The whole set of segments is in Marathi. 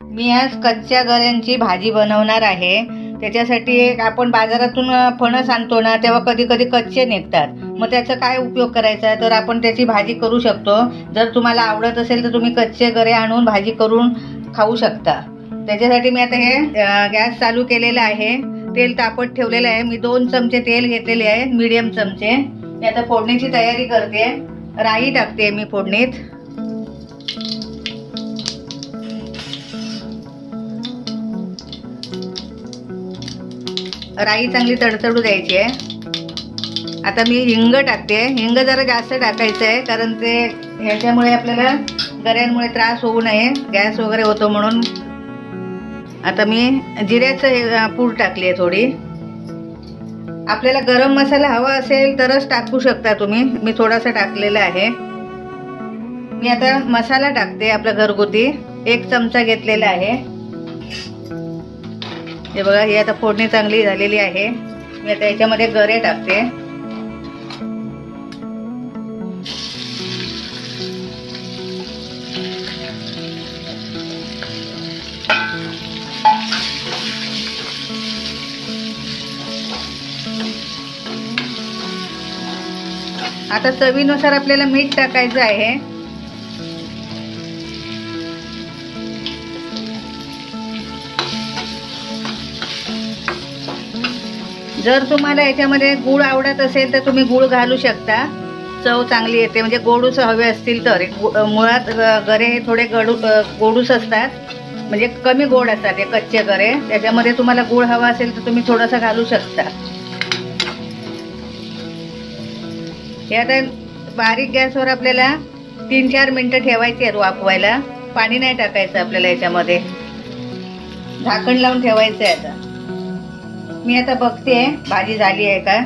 मी आज कच्च्या गऱ्यांची भाजी बनवणार आहे। त्याच्यासाठी एक आपण बाजारातून फणस आणतो ना, तेव्हा कधी कधी कच्चे निघतात। मग त्याचा काय उपयोग करायचा तर आपण त्याची भाजी करू शकतो। जर तुम्हाला आवडत असेल तर तुम्ही कच्चे गरे आणून भाजी करून खाऊ शकता। त्याच्यासाठी मी आता हे गॅस चालू केलेला आहे, तेल तापत ठेवलेलं आहे। मी 2 चमचे तेल घेतलेले आहे, मीडियम चमचे। मी आता फोडणीची तयारी करते। राई टाकते मी फोडणीत। राई चांगली तडतडू द्यायची आहे। आता मी हिंग टाकते। हिंग जरा जास्त टाकायचं आहे, कारण ते ह्याच्यामुळे आपल्याला गऱ्यांमुळे त्रास होऊ नये, गॅस वगैरे होतो म्हणून। आता मी जिऱ्याचं पूड टाकली आहे थोडी। आपल्याला गरम मसाला हवा असेल तरच टाकू शकता तुम्ही, मी थोडासा टाकलेला आहे। मी आता मसाला टाकते आपला घरगुती, 1 चमचा घेतलेला आहे। हे बघा, ही आता फोडणी चांगली झालेली आहे। मी आता याच्यामध्ये गरे टाकते। आता चवीनुसार आपल्याला मीठ टाकायचं आहे। जर तुम्हाला याच्यामध्ये गूळ आवडत असेल तर तुम्ही गूळ घालू शकता, चव चांगली येते। म्हणजे गोडूस हवे असतील तर। मुळात गरे हे थोडे गोडूस असतात, म्हणजे कमी गोड असतात हे कच्चे गरे। त्याच्यामध्ये तुम्हाला गूळ हवा असेल तर तुम्ही थोडासा घालू शकता। हे आता बारीक गॅसवर आपल्याला 3-4 मिनिटं ठेवायची आहेत वाफवायला। पाणी नाही टाकायचं आपल्याला याच्यामध्ये, झाकण लावून ठेवायचं आहे। आता मी आता बघते भाजी झाली आहे का।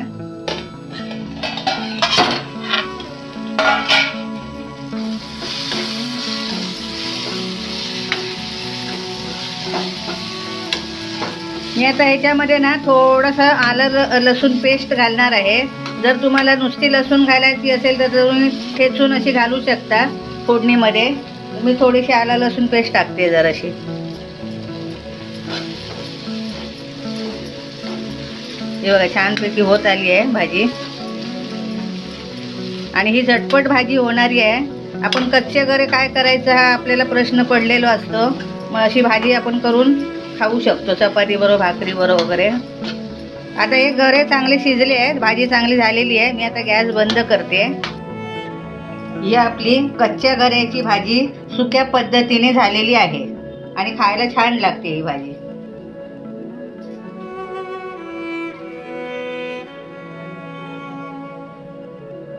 मी आता ह्याच्यामध्ये ना थोडंसं आलं लसूण पेस्ट घालणार आहे। जर तुम्हाला नुसती लसूण घालायची असेल तर तुम्ही ठेचून अशी घालू शकता फोडणीमध्ये। मी थोडीशी आलं लसूण पेस्ट टाकते जराशी। हे बघा, छानपैकी होत आली आहे भाजी, आणि ही झटपट भाजी होणारी आहे। आपण कच्चे गरे काय करायचं हा आपल्याला प्रश्न पडलेला असतो। मग अशी भाजी आपण करून खाऊ शकतो चपाती बरोबर, भाकरी बरोबर वगैरे। आता हे गरे चांगले शिजले आहेत, भाजी चांगली झालेली आहे। मी आता गॅस बंद करते। ही आपली कच्च्या गऱ्याची भाजी सुक्या पद्धतीने झालेली आहे, आणि खायला छान लागते ही भाजी।